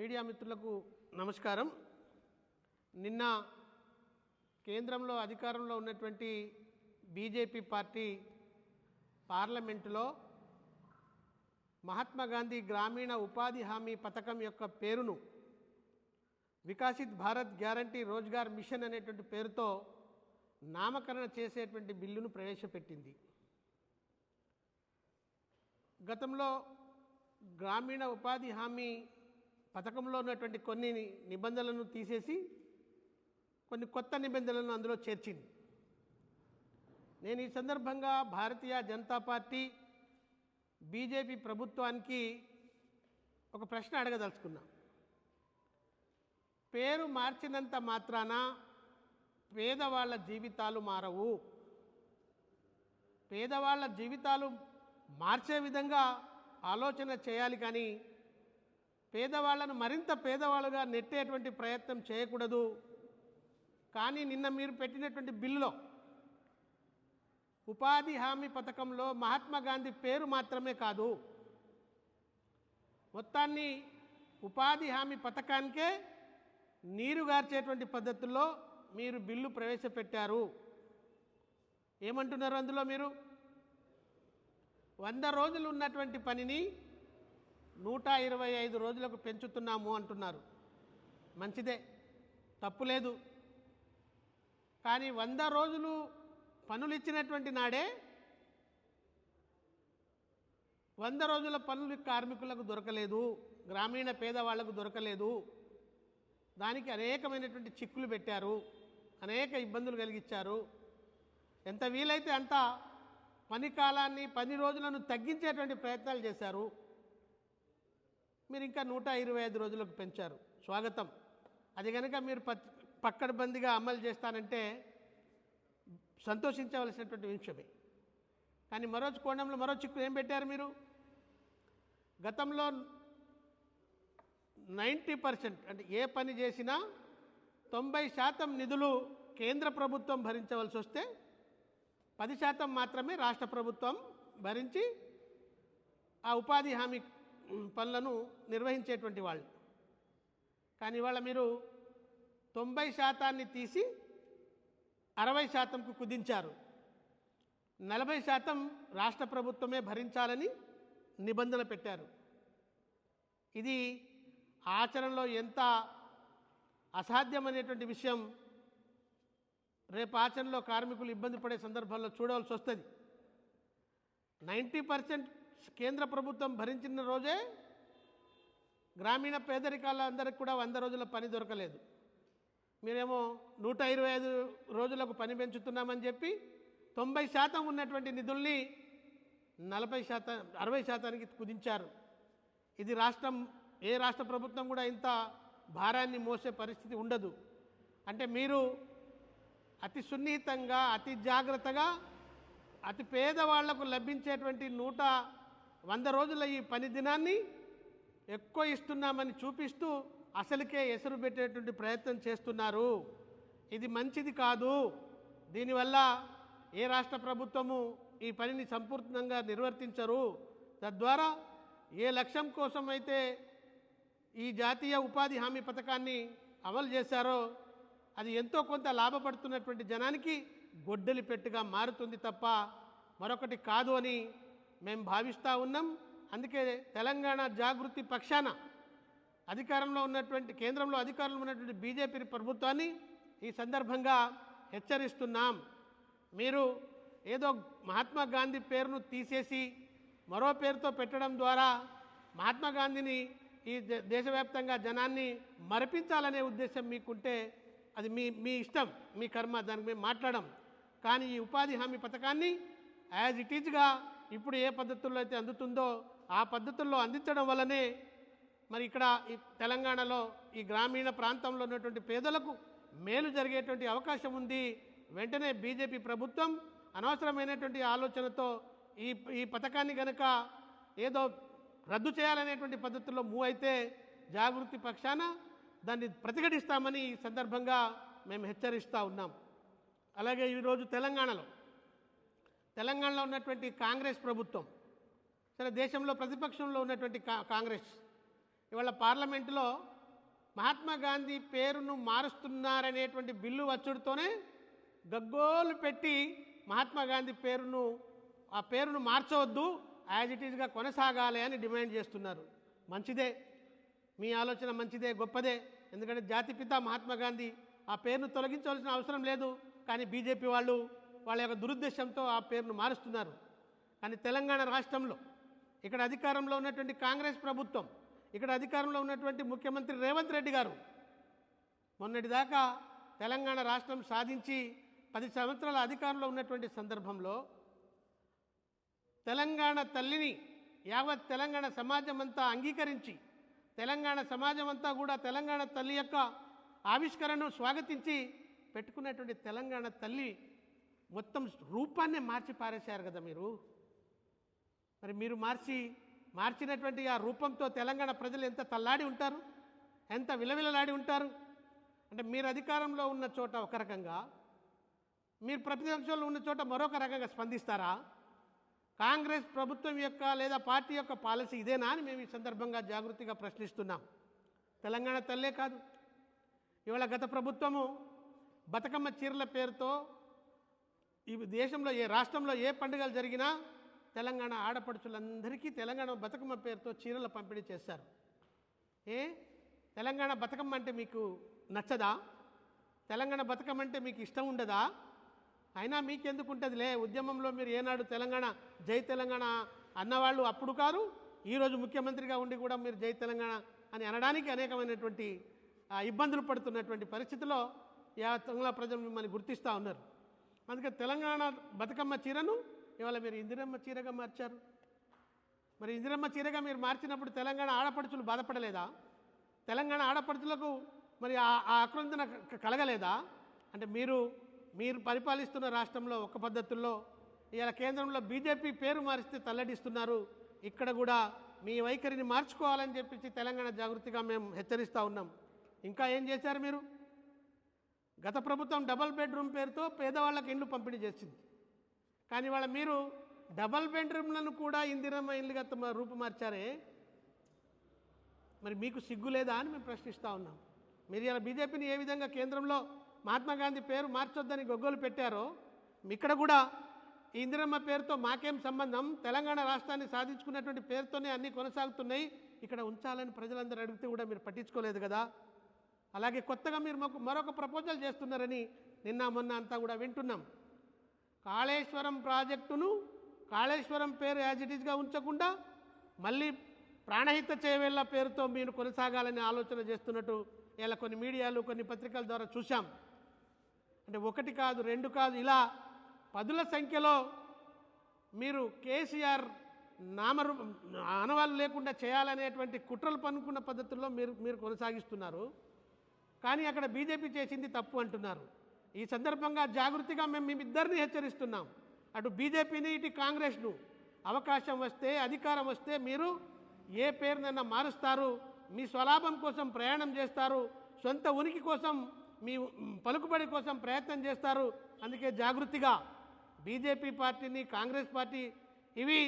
Media మిత్రులకు నమస్కారం. నిన్న కేంద్రంలో అధికారంలో ఉన్నటువంటి బీజేపీ పార్టీ పార్లమెంటులో మహాత్మా గాంధీ గ్రామీణ ఉపాధి హామీ పథకం యొక్క పేరును వికసిత్ భారత్ గ్యారంటీ రోజ్గార్ మిషన్ అనేటువంటి పేరుతో నామకరణ చేసేటువంటి బిల్లును ప్రవేశపెట్టింది. గతంలో గ్రామీణ ఉపాధి హామీ పథకంలో ఉన్నటువంటి కొన్ని నిబంధనలను తీసేసి కొన్ని కొత్త నిబంధనలను అందులో చేర్చింది. నేను ఈ సందర్భంగా భారతీయ జనతా పార్టీ బీజేపీ ప్రభుత్వానికి ఒక ప్రశ్న అడగదలుచుకున్నా. పేరు మార్చినంత మాత్రాన పేదవాళ్ళ జీవితాలు మారవు. పేదవాళ్ళ జీవితాలు మార్చే విధంగా ఆలోచన చేయాలి, కానీ పేదవాళ్లను మరింత పేదవాళ్ళుగా నెట్టేటువంటి ప్రయత్నం చేయకూడదు. కానీ నిన్న మీరు పెట్టినటువంటి బిల్లులో ఉపాధి హామీ పథకంలో మహాత్మా గాంధీ పేరు మాత్రమే కాదు, మొత్తాన్ని ఉపాధి హామీ పథకానికే నీరుగార్చేటువంటి పద్ధతుల్లో మీరు బిల్లు ప్రవేశపెట్టారు. ఏమంటున్నారు అందులో? మీరు 100 రోజులు ఉన్నటువంటి పనిని 125 రోజులకు పెంచుతున్నాము అంటున్నారు. మంచిదే, తప్పులేదు. కానీ 100 రోజులు పనులు ఇచ్చినటువంటి నాడే 100 రోజుల పనులు కార్మికులకు దొరకలేదు, గ్రామీణ పేదవాళ్లకు దొరకలేదు. దానికి అనేకమైనటువంటి చిక్కులు పెట్టారు, అనేక ఇబ్బందులు కలిగించారు. ఎంత వీలైతే అంత పని కాలాన్ని 10 రోజులను తగ్గించేటువంటి ప్రయత్నాలు చేశారు. మీరు ఇంకా 125 రోజులకు పెంచారు, స్వాగతం. అది కనుక మీరు పక్కడబందిగా అమలు చేస్తానంటే సంతోషించవలసినటువంటి విషయమే. కానీ మరో కోణంలో మరో చిక్కు ఏం పెట్టారు మీరు? గతంలో 90% అంటే ఏ పని చేసినా 90% నిధులు కేంద్ర ప్రభుత్వం భరించవలసి వస్తే 10% మాత్రమే రాష్ట్ర ప్రభుత్వం భరించి ఆ ఉపాధి హామీ పనులను నిర్వహించేటువంటి వాళ్ళు. కానీ ఇవాళ మీరు 90% తీసి 60%కు కుదించారు. 40% రాష్ట్ర ప్రభుత్వమే భరించాలని నిబంధన పెట్టారు. ఇది ఆచరణలో ఎంత అసాధ్యమనేటువంటి విషయం రేపు ఆచరణలో కార్మికులు ఇబ్బంది పడే సందర్భాల్లో చూడవలసి వస్తుంది. 90% కేంద్ర ప్రభుత్వం భరించిన రోజే గ్రామీణ పేదరికాలందరికీ కూడా 100 రోజుల పని దొరకలేదు. మీరేమో 125 రోజులకు పని పెంచుతున్నామని చెప్పి 90% ఉన్నటువంటి నిధుల్ని 40% 60%కి కుదించారు. ఇది ఏ రాష్ట్ర ప్రభుత్వం కూడా ఇంత భారాన్ని మోసే పరిస్థితి ఉండదు. అంటే మీరు అతి సున్నితంగా, అతి జాగ్రత్తగా అతి పేదవాళ్లకు లభించేటువంటి 100 రోజుల ఈ పని దినాన్ని ఎక్కువ ఇస్తున్నామని చూపిస్తూ అసలుకే ఎసురు పెట్టేటువంటి ప్రయత్నం చేస్తున్నారు. ఇది మంచిది కాదు. దీనివల్ల ఏ రాష్ట్ర ప్రభుత్వము ఈ పనిని సంపూర్ణంగా నిర్వర్తించరు. తద్వారా ఏ లక్ష్యం కోసం అయితే ఈ జాతీయ ఉపాధి హామీ పథకాన్ని అమలు చేశారో అది ఎంతో కొంత లాభపడుతున్నటువంటి జనానికి గొడ్డలి పెట్టుగా మారుతుంది తప్ప మరొకటి కాదు అని మేము భావిస్తూ ఉన్నాం. అందుకే తెలంగాణ జాగృతి పక్షాన కేంద్రంలో అధికారంలో ఉన్నటువంటి బీజేపీ ప్రభుత్వాన్ని ఈ సందర్భంగా హెచ్చరిస్తున్నాం. మీరు ఏదో మహాత్మా గాంధీ పేరును తీసేసి మరో పేరుతో పెట్టడం ద్వారా మహాత్మా గాంధీని ఈ దేశవ్యాప్తంగా జనాన్ని మరపించాలనే ఉద్దేశం మీకుంటే అది మీ ఇష్టం, మీ కర్మ, దానికి మేము మాట్లాడడం. కానీ ఈ ఉపాధి హామీ పథకాన్ని యాజ్ ఇట్ ఈజ్గా ఇప్పుడు ఏ పద్ధతుల్లో అయితే అందుతుందో ఆ పద్ధతుల్లో అందించడం వల్లనే మరి ఇక్కడ ఈ తెలంగాణలో ఈ గ్రామీణ ప్రాంతంలో ఉన్నటువంటి పేదలకు మేలు జరిగేటువంటి అవకాశం ఉంది. వెంటనే బీజేపీ ప్రభుత్వం అనవసరమైనటువంటి ఆలోచనతో ఈ పథకాన్ని కనుక ఏదో రద్దు చేయాలనేటువంటి పద్ధతుల్లో మూవ్ అయితే జాగృతి పక్షాన దాన్ని ప్రతిఘటిస్తామని ఈ సందర్భంగా మేము హెచ్చరిస్తూ ఉన్నాం. అలాగే ఈరోజు తెలంగాణలో ఉన్నటువంటి కాంగ్రెస్ ప్రభుత్వం, సరే దేశంలో ప్రతిపక్షంలో ఉన్నటువంటి కాంగ్రెస్ ఇవాళ పార్లమెంటులో మహాత్మా గాంధీ పేరును మారుస్తున్నారనేటువంటి బిల్లు వచ్చుడుతోనే గగ్గోలు పెట్టి మహాత్మా గాంధీ ఆ పేరును మార్చవద్దు, యాజ్ ఇట్ ఈజ్గా కొనసాగాలి అని డిమాండ్ చేస్తున్నారు. మంచిదే, మీ ఆలోచన మంచిదే, గొప్పదే. ఎందుకంటే జాతిపిత మహాత్మా గాంధీ ఆ పేరును తొలగించవలసిన అవసరం లేదు. కానీ బీజేపీ వాళ్ళు వాళ్ళ యొక్క దురుద్దేశంతో ఆ పేరును మారుస్తున్నారు. కానీ తెలంగాణ రాష్ట్రంలో ఇక్కడ అధికారంలో ఉన్నటువంటి కాంగ్రెస్ ప్రభుత్వం, ఇక్కడ అధికారంలో ఉన్నటువంటి ముఖ్యమంత్రి రేవంత్ రెడ్డి గారు మొన్నటిదాకా తెలంగాణ రాష్ట్రం సాధించి 10 సంవత్సరాల అధికారంలో ఉన్నటువంటి సందర్భంలో తెలంగాణ తల్లిని యావత్ తెలంగాణ సమాజం అంతా అంగీకరించి, తెలంగాణ సమాజం అంతా కూడా తెలంగాణ తల్లి యొక్క ఆవిష్కరణను స్వాగతించి పెట్టుకున్నటువంటి తెలంగాణ తల్లి మొత్తం రూపాన్నే మార్చి పారేశారు కదా మీరు. మరి మీరు మార్చినటువంటి ఆ రూపంతో తెలంగాణ ప్రజలు ఎంత తల్లాడి ఉంటారు, ఎంత విలవిలలాడి ఉంటారు. అంటే మీరు అధికారంలో ఉన్న చోట ఒక రకంగా, మీరు ప్రతిపక్షంలో ఉన్న చోట మరొక రకంగా స్పందిస్తారా? కాంగ్రెస్ ప్రభుత్వం యొక్క లేదా పార్టీ యొక్క పాలసీ ఇదేనా అని మేము ఈ సందర్భంగా జాగృతిగా ప్రశ్నిస్తున్నాం. తెలంగాణ తల్లే కాదు, ఇవాళ గత ప్రభుత్వము బతుకమ్మ చీరల పేరుతో ఈ దేశంలో ఏ రాష్ట్రంలో ఏ పండుగలు జరిగినా తెలంగాణ ఆడపడుచులందరికీ తెలంగాణ బతుకమ్మ పేరుతో చీరల పంపిణీ చేశారు. తెలంగాణ బతుకమ్మ అంటే మీకు నచ్చదా? తెలంగాణ బతుకమ్మ అంటే మీకు ఇష్టం ఉండదా? అయినా మీకెందుకు ఉంటుందిలే, ఉద్యమంలో మీరు ఏనాడు తెలంగాణ జై తెలంగాణ అన్నవాళ్ళు అప్పుడు కారు, ఈరోజు ముఖ్యమంత్రిగా ఉండి కూడా మీరు జై తెలంగాణ అని అనడానికి అనేకమైనటువంటి ఇబ్బందులు పడుతున్నటువంటి పరిస్థితిలో తెలంగాణ ప్రజలు మిమ్మల్ని గుర్తిస్తూ ఉన్నారు. అందుకే తెలంగాణ బతుకమ్మ చీరను ఇవాళ మీరు ఇందిరమ్మ చీరగా మార్చారు. మరి ఇందిరమ్మ చీరగా మీరు మార్చినప్పుడు తెలంగాణ ఆడపడుచులు బాధపడలేదా? తెలంగాణ ఆడపడుచులకు మరి ఆ ఆక్రందన కలగలేదా? అంటే మీరు పరిపాలిస్తున్న రాష్ట్రంలో ఒక పద్ధతుల్లో, ఇవాళ కేంద్రంలో బీజేపీ పేరు మారిస్తే తల్లడిస్తున్నారు. ఇక్కడ కూడా మీ వైఖరిని మార్చుకోవాలని చెప్పి తెలంగాణ జాగృతిగా మేము హెచ్చరిస్తూ ఉన్నాం. ఇంకా ఏం చేశారు మీరు? గత ప్రభుత్వం డబల్ బెడ్రూమ్ పేరుతో పేదవాళ్ళకి ఇండ్లు పంపిణీ చేసింది. కానీ వాళ్ళ మీరు డబల్ బెడ్రూమ్లను కూడా ఇందిరమ్మ ఇండ్లుగా రూపుమార్చారే. మరి మీకు సిగ్గు లేదా అని మేము ప్రశ్నిస్తూ ఉన్నాం. మీరు ఇలా బీజేపీని ఏ విధంగా కేంద్రంలో మహాత్మా గాంధీ పేరు మార్చొద్దని గొగ్గోలు పెట్టారో, ఇక్కడ కూడా ఈ ఇందిరమ్మ పేరుతో మాకేం సంబంధం, తెలంగాణ రాష్ట్రాన్ని సాధించుకున్నటువంటి పేరుతోనే అన్నీ కొనసాగుతున్నాయి, ఇక్కడ ఉంచాలని ప్రజలందరూ అడిగితే కూడా మీరు పట్టించుకోలేదు కదా. అలాగే కొత్తగా మీరు మరొక ప్రపోజల్ చేస్తున్నారని నిన్న మొన్న అంతా కూడా వింటున్నాం. కాళేశ్వరం ప్రాజెక్టును కాళేశ్వరం పేరు యాజ్ ఇట్ ఈజ్గా ఉంచకుండా మళ్ళీ ప్రాణహిత చేవేళ్ల పేరుతో మీరు కొనసాగాలని ఆలోచన చేస్తున్నట్టు ఇలా కొన్ని మీడియాలు కొన్ని పత్రికల ద్వారా చూశాం. అంటే 1 కాదు 2 కాదు, ఇలా 10ల సంఖ్యలో మీరు కేసీఆర్ ఆనవాళ్ళు లేకుండా చేయాలనేటువంటి కుట్రలు పన్నుకున్న పద్ధతుల్లో మీరు కొనసాగిస్తున్నారు. కానీ అక్కడ బీజేపీ చేసింది తప్పు అంటున్నారు. ఈ సందర్భంగా జాగృతిగా మేమిద్దరిని హెచ్చరిస్తున్నాం. అటు బీజేపీని ఇటు కాంగ్రెస్ను అవకాశం వస్తే, అధికారం వస్తే మీరు ఏ పేరునైనా మారుస్తారు, మీ స్వలాభం కోసం ప్రయాణం చేస్తారు, సొంత ఉనికి కోసం మీ పలుకుబడి కోసం ప్రయత్నం చేస్తారు. అందుకే జాగృతిగా బీజేపీ పార్టీని కాంగ్రెస్ పార్టీ ఇవి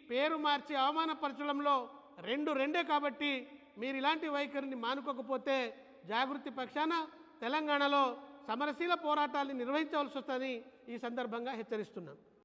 పేరు మార్చి అవమానపరచడంలో రెండే కాబట్టి మీరు ఇలాంటి వైఖరిని మానుకోకపోతే జాగృతి పక్షాన తెలంగాణలో సమరశీల పోరాటాన్ని నిర్వహించవలసి వస్తుందని ఈ సందర్భంగా హెచ్చరిస్తున్నాం.